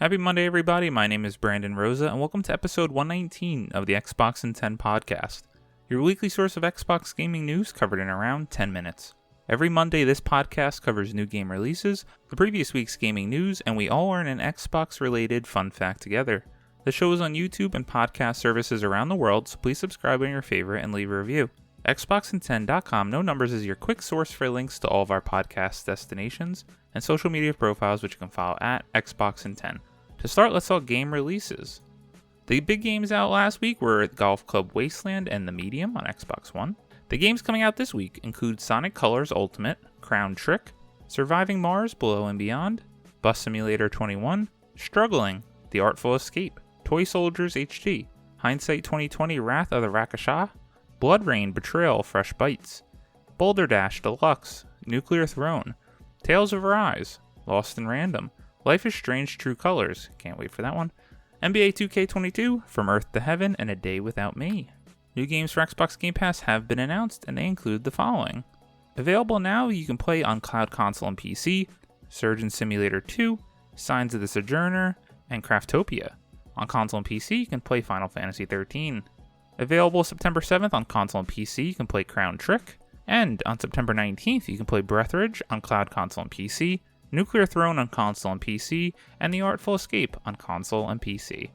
Happy Monday, everybody. My name is Brandon Rosa, and welcome to episode 119 of the Xbox in 10 podcast, your weekly source of Xbox gaming news covered in around 10 minutes. Every Monday, this podcast covers new game releases, the previous week's gaming news, and we all learn an Xbox-related fun fact together. The show is on YouTube and podcast services around the world, so please subscribe on your favorite and leave a review. Xboxin10.com, no numbers, is your quick source for links to all of our podcast destinations and social media profiles, which you can follow at Xboxin10. To start, let's talk game releases. The big games out last week were Golf Club Wasteland and The Medium on Xbox One. The games coming out this week include Sonic Colors Ultimate, Crown Trick, Surviving Mars Below and Beyond, Bus Simulator 21, Struggling, The Artful Escape, Toy Soldiers HD, Hindsight 2020 Wrath of the Rakshasa, Blood Rain Betrayal Fresh Bites, Boulder Dash Deluxe, Nuclear Throne, Tales of Arise, Lost in Random, Life is Strange True Colors, can't wait for that one, NBA 2K22, From Earth to Heaven, and A Day Without Me. New games for Xbox Game Pass have been announced, and they include the following. Available now, you can play on Cloud Console and PC, Surgeon Simulator 2, Signs of the Sojourner, and Craftopia. On console and PC, you can play Final Fantasy XIII. Available September 7th on console and PC, you can play Crown Trick, and on September 19th, you can play Breathridge on Cloud Console and PC, Nuclear Throne on console and PC, and The Artful Escape on console and PC.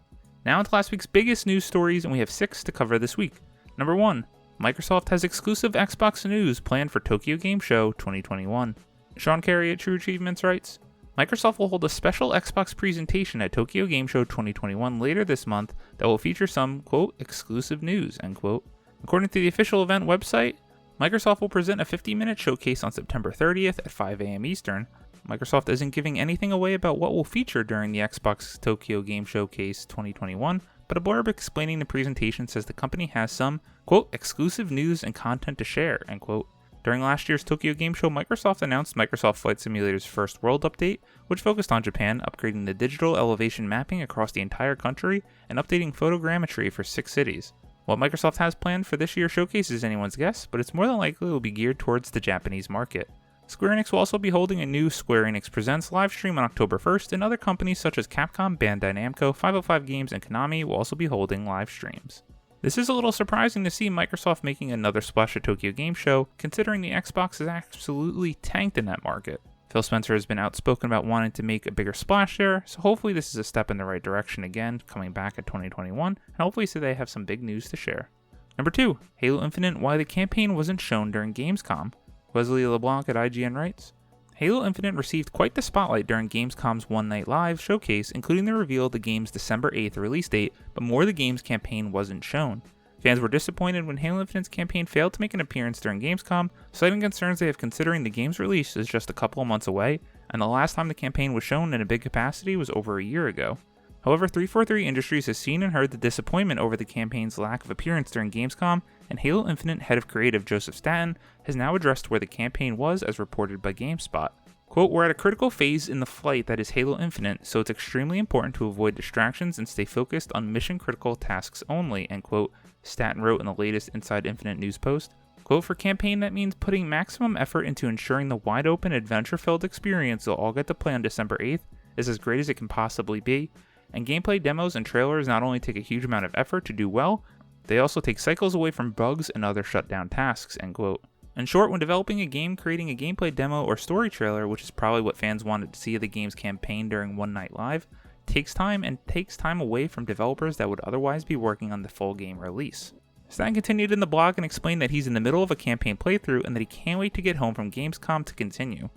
Now into last week's biggest news stories, and we have 6 to cover this week. Number 1, Microsoft has exclusive Xbox news planned for Tokyo Game Show 2021. Sean Carey at True Achievements writes, Microsoft will hold a special Xbox presentation at Tokyo Game Show 2021 later this month that will feature some, quote, exclusive news, end quote. According to the official event website, Microsoft will present a 50-minute showcase on September 30th at 5 a.m. Eastern. Microsoft isn't giving anything away about what will feature during the Xbox Tokyo Game Showcase 2021, but a blurb explaining the presentation says the company has some, quote, exclusive news and content to share, end quote. During last year's Tokyo Game Show, Microsoft announced Microsoft Flight Simulator's first world update, which focused on Japan, upgrading the digital elevation mapping across the entire country and updating photogrammetry for 6 cities. What Microsoft has planned for this year's showcase is anyone's guess, but it's more than likely it will be geared towards the Japanese market. Square Enix will also be holding a new Square Enix Presents livestream on October 1st, and other companies such as Capcom, Bandai Namco, 505 Games, and Konami will also be holding live streams. This is a little surprising to see Microsoft making another splash at Tokyo Game Show, considering the Xbox is absolutely tanked in that market. Phil Spencer has been outspoken about wanting to make a bigger splash there, so hopefully this is a step in the right direction again, coming back at 2021, and hopefully so they have some big news to share. Number 2, Halo Infinite, why the campaign wasn't shown during Gamescom. Wesley LeBlanc at IGN writes, Halo Infinite received quite the spotlight during Gamescom's One Night Live showcase, including the reveal of the game's December 8th release date, but more of the game's campaign wasn't shown. Fans were disappointed when Halo Infinite's campaign failed to make an appearance during Gamescom, citing concerns they have considering the game's release is just a couple of months away, and the last time the campaign was shown in a big capacity was over a year ago. However, 343 Industries has seen and heard the disappointment over the campaign's lack of appearance during Gamescom, and Halo Infinite head of creative Joseph Staten has now addressed where the campaign was as reported by GameSpot. Quote, we're at a critical phase in the flight that is Halo Infinite, so it's extremely important to avoid distractions and stay focused on mission-critical tasks only, end quote, Staten wrote in the latest Inside Infinite news post. Quote, for campaign that means putting maximum effort into ensuring the wide-open, adventure-filled experience you'll all get to play on December 8th is as great as it can possibly be, and gameplay demos and trailers not only take a huge amount of effort to do well, they also take cycles away from bugs and other shutdown tasks, end quote. In short, when developing a game, creating a gameplay demo or story trailer, which is probably what fans wanted to see of the game's campaign during One Night Live, takes time and takes time away from developers that would otherwise be working on the full game release. Staten continued in the blog and explained that he's in the middle of a campaign playthrough and that he can't wait to get home from Gamescom to continue.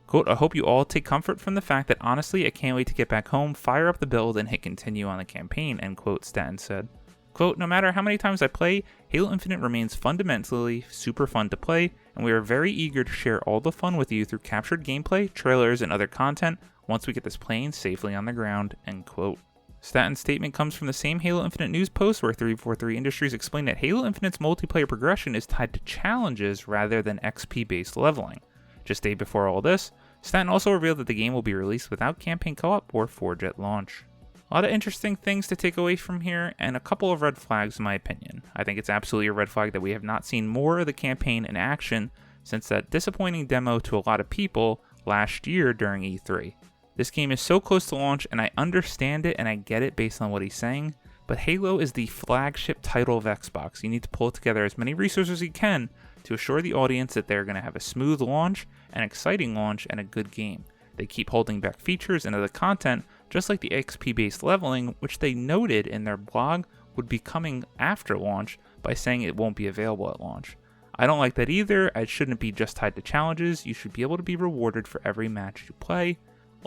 Quote, I hope you all take comfort from the fact that honestly I can't wait to get back home, fire up the build, and hit continue on the campaign, end quote, Staten said. Quote, no matter how many times I play, Halo Infinite remains fundamentally super fun to play, and we are very eager to share all the fun with you through captured gameplay, trailers, and other content once we get this plane safely on the ground, end quote. Staten's statement comes from the same Halo Infinite news post where 343 Industries explained that Halo Infinite's multiplayer progression is tied to challenges rather than XP-based leveling. Just day before all this, Staten also revealed that the game will be released without campaign co-op or Forge at launch. A lot of interesting things to take away from here, and a couple of red flags in my opinion. I think it's absolutely a red flag that we have not seen more of the campaign in action since that disappointing demo to a lot of people last year during E3. This game is so close to launch, and I understand it and I get it based on what he's saying, but Halo is the flagship title of Xbox. You need to pull together as many resources as you can to assure the audience that they're going to have a smooth launch, an exciting launch, and a good game. They keep holding back features and other content, just like the XP-based leveling, which they noted in their blog would be coming after launch by saying it won't be available at launch. I don't like that either. It shouldn't be just tied to challenges. You should be able to be rewarded for every match you play.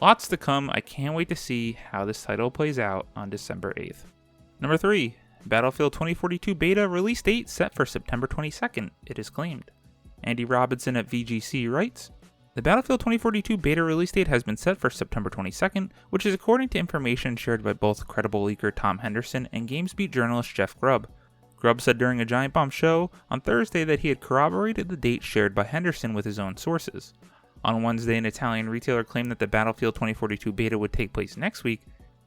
Lots to come. I can't wait to see how this title plays out on December 8th. Number 3. Battlefield 2042 beta release date set for September 22nd, it is claimed. Andy Robinson at VGC writes, "The Battlefield 2042 beta release date has been set for September 22nd, which is according to information shared by both credible leaker Tom Henderson and GamesBeat journalist Jeff Grubb. Grubb said during a Giant Bomb show on Thursday that he had corroborated the date shared by Henderson with his own sources. On Wednesday, an Italian retailer claimed that the Battlefield 2042 beta would take place next week.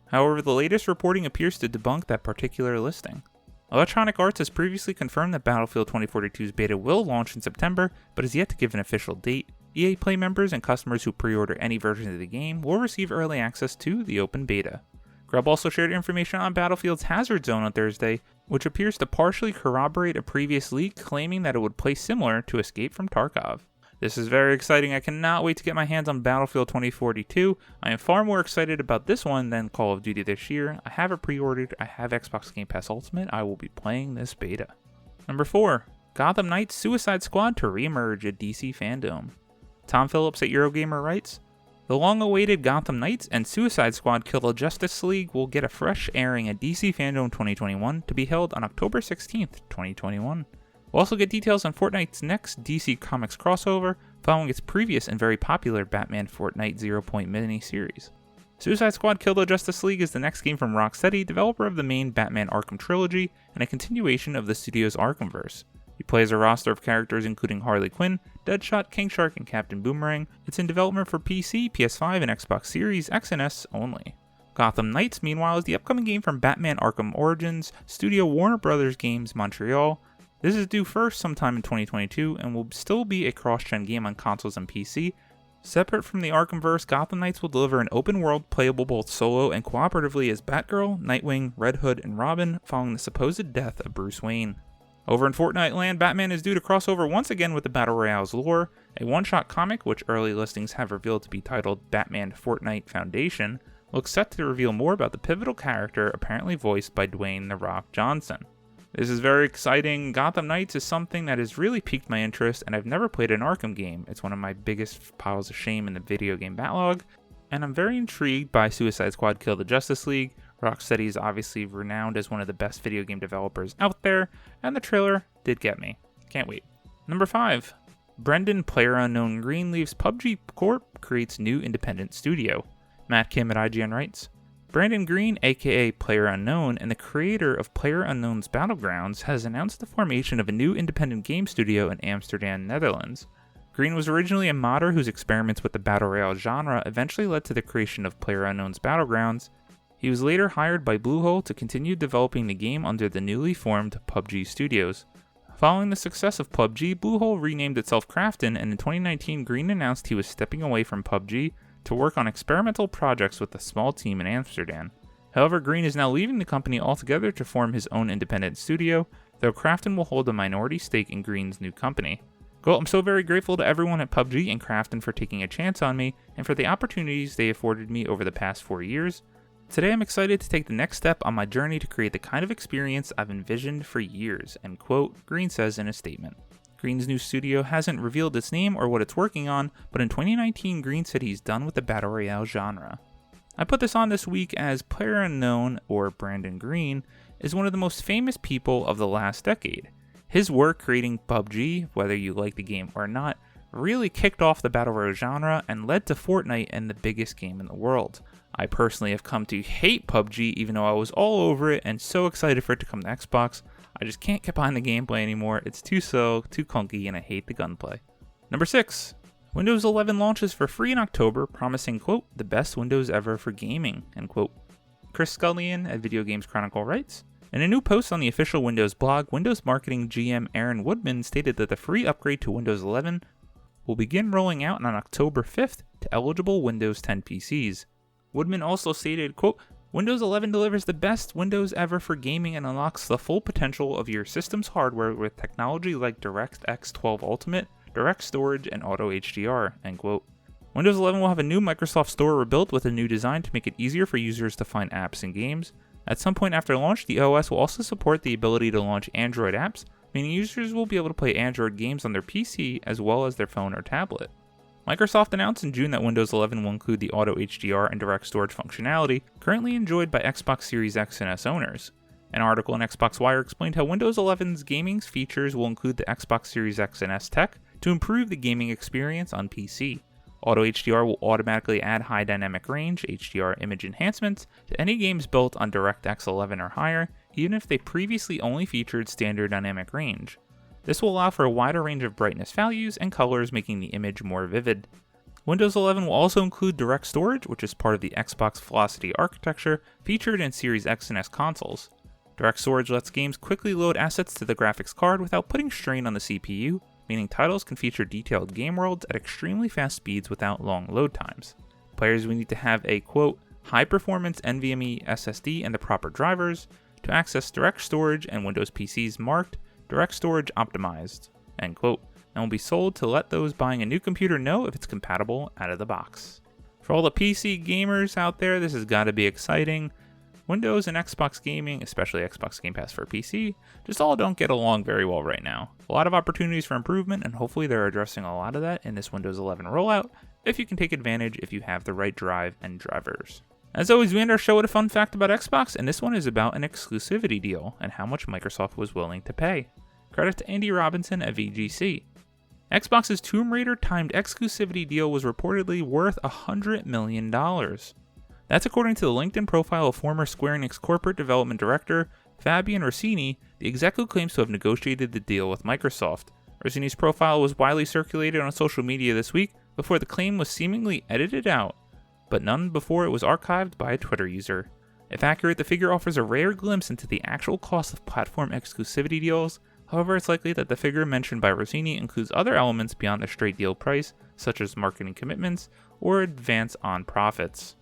However, the latest reporting appears to debunk that particular listing. Electronic Arts has previously confirmed that Battlefield 2042's beta will launch in September, but has yet to give an official date. EA Play members and customers who pre-order any version of the game will receive early access to the open beta." Grubb also shared information on Battlefield's Hazard Zone on Thursday, which appears to partially corroborate a previous leak claiming that it would play similar to Escape from Tarkov. This is very exciting. I cannot wait to get my hands on Battlefield 2042. I am far more excited about this one than Call of Duty this year. I have it pre-ordered. I have Xbox Game Pass Ultimate. I will be playing this beta. Number 4. Gotham Knights Suicide Squad to re-emerge at DC Fandom. Tom Phillips at Eurogamer writes, "The long-awaited Gotham Knights and Suicide Squad Kill the Justice League will get a fresh airing at DC Fandom 2021 to be held on October 16th, 2021. We'll also get details on Fortnite's next DC Comics crossover, following its previous and very popular Batman Fortnite 0-point mini-series. Suicide Squad Kill the Justice League is the next game from Rocksteady, developer of the main Batman Arkham trilogy, and a continuation of the studio's Arkhamverse. You play as a roster of characters including Harley Quinn, Deadshot, King Shark, and Captain Boomerang. It's in development for PC, PS5, and Xbox Series X and S only. Gotham Knights, meanwhile, is the upcoming game from Batman Arkham Origins, studio Warner Bros. Games Montreal. This is due first sometime in 2022 and will still be a cross-gen game on consoles and PC. Separate from the Arkhamverse, Gotham Knights will deliver an open world playable both solo and cooperatively as Batgirl, Nightwing, Red Hood, and Robin following the supposed death of Bruce Wayne. Over in Fortnite land, Batman is due to cross over once again with the Battle Royale's lore. A one-shot comic, which early listings have revealed to be titled Batman Fortnite Foundation, looks set to reveal more about the pivotal character apparently voiced by Dwayne "The Rock" Johnson. This is very exciting. Gotham Knights is something that has really piqued my interest, and I've never played an Arkham game. It's one of my biggest piles of shame in the video game backlog, and I'm very intrigued by Suicide Squad Kill the Justice League. Rocksteady is obviously renowned as one of the best video game developers out there, and the trailer did get me. Can't wait. Number 5. Brendan PlayerUnknown Green leaves PUBG Corp, creates new independent studio. Matt Kim at IGN writes, "Brandon Green, aka PlayerUnknown, and the creator of PlayerUnknown's Battlegrounds, has announced the formation of a new independent game studio in Amsterdam, Netherlands. Green was originally a modder whose experiments with the Battle Royale genre eventually led to the creation of PlayerUnknown's Battlegrounds. He was later hired by Bluehole to continue developing the game under the newly formed PUBG Studios. Following the success of PUBG, Bluehole renamed itself Krafton, and in 2019 Green announced he was stepping away from PUBG to work on experimental projects with a small team in Amsterdam. However, Green is now leaving the company altogether to form his own independent studio, though Krafton will hold a minority stake in Green's new company. Well, I'm so very grateful to everyone at PUBG and Krafton for taking a chance on me, and for the opportunities they afforded me over the past 4 years. Today I'm excited to take the next step on my journey to create the kind of experience I've envisioned for years," end quote, Green says in a statement. Green's new studio hasn't revealed its name or what it's working on, but in 2019 Green said he's done with the Battle Royale genre. I put this on this week as PlayerUnknown, or Brandon Green, is one of the most famous people of the last decade. His work creating PUBG, whether you like the game or not, really kicked off the Battle Royale genre and led to Fortnite and the biggest game in the world. I personally have come to hate PUBG even though I was all over it and so excited for it to come to Xbox. I just can't get behind the gameplay anymore. It's too slow, too clunky, and I hate the gunplay. Number 6. Windows 11 launches for free in October, promising, quote, the best Windows ever for gaming, end quote. Chris Scullion at Video Games Chronicle writes, in a new post on the official Windows blog, Windows marketing GM Aaron Woodman stated that the free upgrade to Windows 11 will begin rolling out on October 5th to eligible Windows 10 PCs. Woodman also stated, quote, Windows 11 delivers the best Windows ever for gaming and unlocks the full potential of your system's hardware with technology like DirectX 12 Ultimate, Direct Storage, and Auto HDR, end quote. Windows 11 will have a new Microsoft Store rebuilt with a new design to make it easier for users to find apps and games. At some point after launch, the OS will also support the ability to launch Android apps, meaning users will be able to play Android games on their PC as well as their phone or tablet. Microsoft announced in June that Windows 11 will include the Auto HDR and Direct Storage functionality currently enjoyed by Xbox Series X and S owners. An article in Xbox Wire explained how Windows 11's gaming features will include the Xbox Series X and S tech to improve the gaming experience on PC. Auto HDR will automatically add high dynamic range HDR image enhancements to any games built on DirectX 11 or higher, even if they previously only featured standard dynamic range. This will allow for a wider range of brightness values and colors, making the image more vivid. Windows 11 will also include Direct Storage, which is part of the Xbox Velocity architecture featured in Series X and S consoles. Direct Storage lets games quickly load assets to the graphics card without putting strain on the CPU, meaning titles can feature detailed game worlds at extremely fast speeds without long load times. Players will need to have a, quote, high-performance NVMe SSD and the proper drivers to access Direct Storage and Windows PCs marked Direct Storage Optimized, end quote, and will be sold to let those buying a new computer know if it's compatible out of the box. For all the PC gamers out there, this has got to be exciting. Windows and Xbox gaming, especially Xbox Game Pass for PC, just all don't get along very well right now. A lot of opportunities for improvement, and hopefully they're addressing a lot of that in this Windows 11 rollout, if you can take advantage if you have the right drive and drivers. As always, we end our show with a fun fact about Xbox, and this one is about an exclusivity deal and how much Microsoft was willing to pay. Credit to Andy Robinson at VGC. Xbox's Tomb Raider timed exclusivity deal was reportedly worth $100 million. That's according to the LinkedIn profile of former Square Enix corporate development director Fabian Rossini, the exec who claims to have negotiated the deal with Microsoft. Rossini's profile was widely circulated on social media this week before the claim was seemingly edited out, but none before it was archived by a Twitter user. If accurate, the figure offers a rare glimpse into the actual cost of platform exclusivity deals. However, it's likely that the figure mentioned by Rossini includes other elements beyond the straight deal price, such as marketing commitments or advance on profits.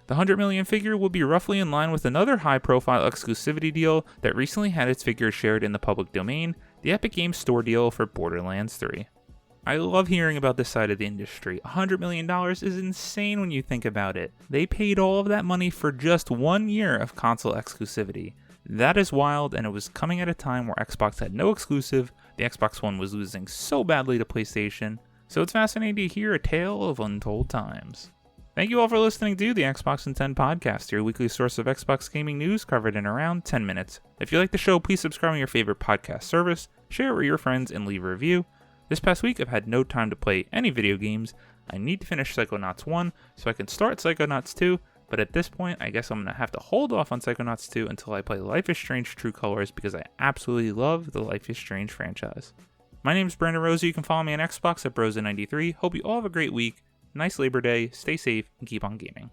The $100 million figure will be roughly in line with another high-profile exclusivity deal that recently had its figure shared in the public domain, the Epic Games Store deal for Borderlands 3. I love hearing about this side of the industry. $100 million is insane when you think about it. They paid all of that money for just 1 year of console exclusivity. That is wild, and it was coming at a time where Xbox had no exclusive, the Xbox One was losing so badly to PlayStation, so it's fascinating to hear a tale of untold times. Thank you all for listening to the Xbox in 10 podcast, your weekly source of Xbox gaming news covered in around 10 minutes. If you like the show, please subscribe on your favorite podcast service, share it with your friends, and leave a review. This past week, I've had no time to play any video games. I need to finish Psychonauts 1 so I can start Psychonauts 2, but at this point, I guess I'm going to have to hold off on Psychonauts 2 until I play Life is Strange True Colors because I absolutely love the Life is Strange franchise. My name is Brandon Rosa. You can follow me on Xbox at Brosa93. Hope you all have a great week. Nice Labor Day, stay safe, and keep on gaming.